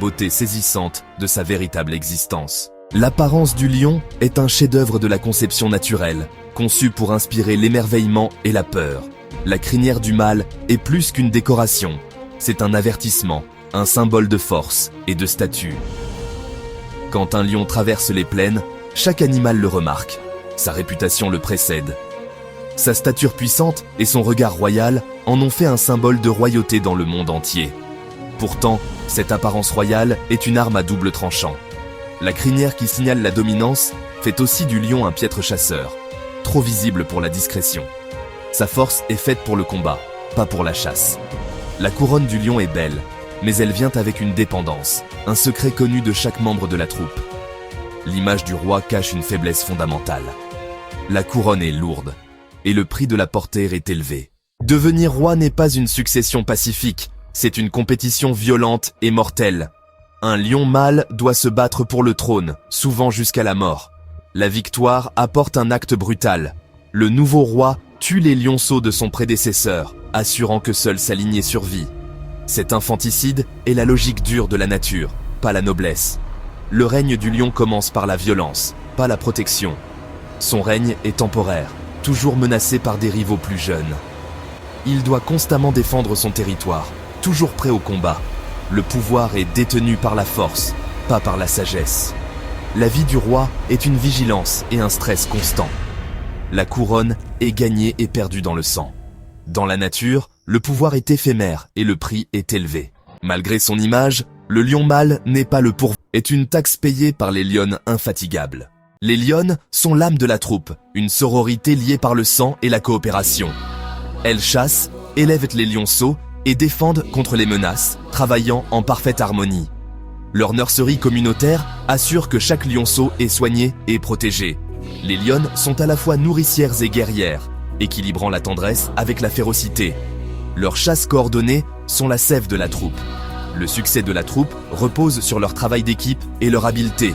beauté saisissante de sa véritable existence. L'apparence du lion est un chef-d'œuvre de la conception naturelle, conçu pour inspirer l'émerveillement et la peur. La crinière du mâle est plus qu'une décoration, c'est un avertissement, un symbole de force et de statut. Quand un lion traverse les plaines, chaque animal le remarque, sa réputation le précède. Sa stature puissante et son regard royal en ont fait un symbole de royauté dans le monde entier. Pourtant, cette apparence royale est une arme à double tranchant. La crinière qui signale la dominance fait aussi du lion un piètre chasseur, trop visible pour la discrétion. Sa force est faite pour le combat, pas pour la chasse. La couronne du lion est belle, mais elle vient avec une dépendance, un secret connu de chaque membre de la troupe. L'image du roi cache une faiblesse fondamentale. La couronne est lourde, et le prix de la porter est élevé. Devenir roi n'est pas une succession pacifique, c'est une compétition violente et mortelle. Un lion mâle doit se battre pour le trône, souvent jusqu'à la mort. La victoire apporte un acte brutal. Le nouveau roi tue les lionceaux de son prédécesseur, assurant que seule sa lignée survit. Cet infanticide est la logique dure de la nature, pas la noblesse. Le règne du lion commence par la violence, pas la protection. Son règne est temporaire, toujours menacé par des rivaux plus jeunes. Il doit constamment défendre son territoire, toujours prêt au combat. Le pouvoir est détenu par la force, pas par la sagesse. La vie du roi est une vigilance et un stress constant. La couronne est gagnée et perdue dans le sang. Dans la nature, le pouvoir est éphémère et le prix est élevé. Malgré son image, le lion mâle n'est pas le pourvoyeur, est une taxe payée par les lionnes infatigables. Les lionnes sont l'âme de la troupe, une sororité liée par le sang et la coopération. Elles chassent, élèvent les lionceaux et défendent contre les menaces, travaillant en parfaite harmonie. Leur nurserie communautaire assure que chaque lionceau est soigné et protégé. Les lionnes sont à la fois nourricières et guerrières, équilibrant la tendresse avec la férocité. Leurs chasses coordonnées sont la sève de la troupe. Le succès de la troupe repose sur leur travail d'équipe et leur habileté.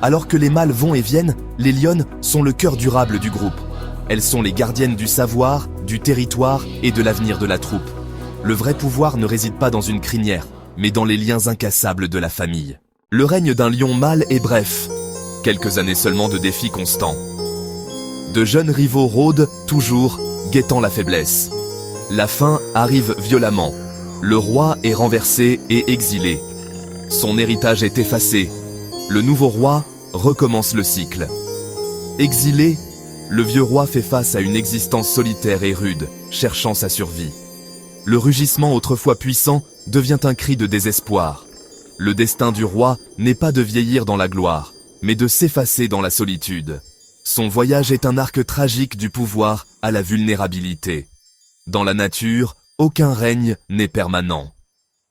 Alors que les mâles vont et viennent, les lionnes sont le cœur durable du groupe. Elles sont les gardiennes du savoir, du territoire et de l'avenir de la troupe. Le vrai pouvoir ne réside pas dans une crinière, mais dans les liens incassables de la famille. Le règne d'un lion mâle est bref. Quelques années seulement de défis constants. De jeunes rivaux rôdent, toujours, guettant la faiblesse. La fin arrive violemment. Le roi est renversé et exilé. Son héritage est effacé. Le nouveau roi recommence le cycle. Exilé, le vieux roi fait face à une existence solitaire et rude, cherchant sa survie. Le rugissement autrefois puissant devient un cri de désespoir. Le destin du roi n'est pas de vieillir dans la gloire, mais de s'effacer dans la solitude. Son voyage est un arc tragique du pouvoir à la vulnérabilité. Dans la nature, aucun règne n'est permanent.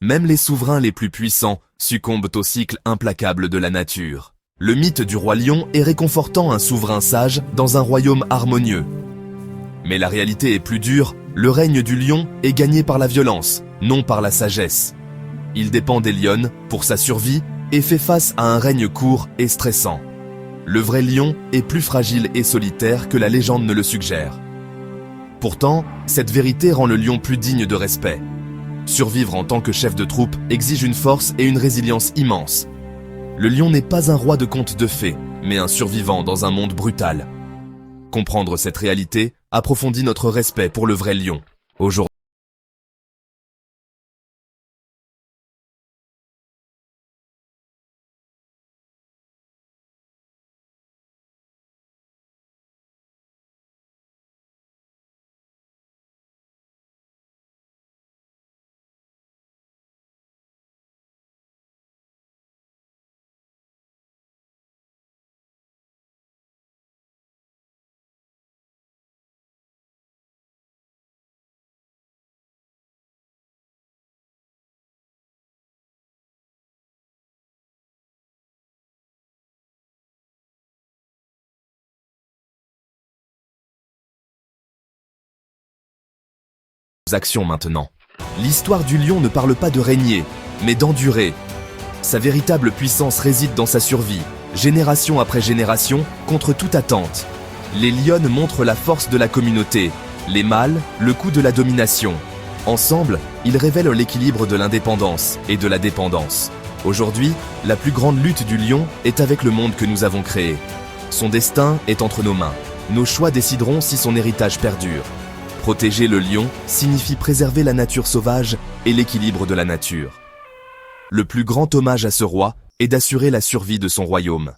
Même les souverains les plus puissants succombent au cycle implacable de la nature. Le mythe du roi lion est réconfortant un souverain sage dans un royaume harmonieux. Mais la réalité est plus dure, le règne du lion est gagné par la violence, non par la sagesse. Il dépend des lionnes pour sa survie et fait face à un règne court et stressant. Le vrai lion est plus fragile et solitaire que la légende ne le suggère. Pourtant, cette vérité rend le lion plus digne de respect. Survivre en tant que chef de troupe exige une force et une résilience immenses. Le lion n'est pas un roi de contes de fées, mais un survivant dans un monde brutal. Comprendre cette réalité approfondit notre respect pour le vrai lion. Aujourd'hui, actions maintenant. L'histoire du lion ne parle pas de régner, mais d'endurer. Sa véritable puissance réside dans sa survie, génération après génération, contre toute attente. Les lionnes montrent la force de la communauté, les mâles, le coup de la domination. Ensemble, ils révèlent l'équilibre de l'indépendance et de la dépendance. Aujourd'hui, la plus grande lutte du lion est avec le monde que nous avons créé. Son destin est entre nos mains. Nos choix décideront si son héritage perdure. Protéger le lion signifie préserver la nature sauvage et l'équilibre de la nature. Le plus grand hommage à ce roi est d'assurer la survie de son royaume.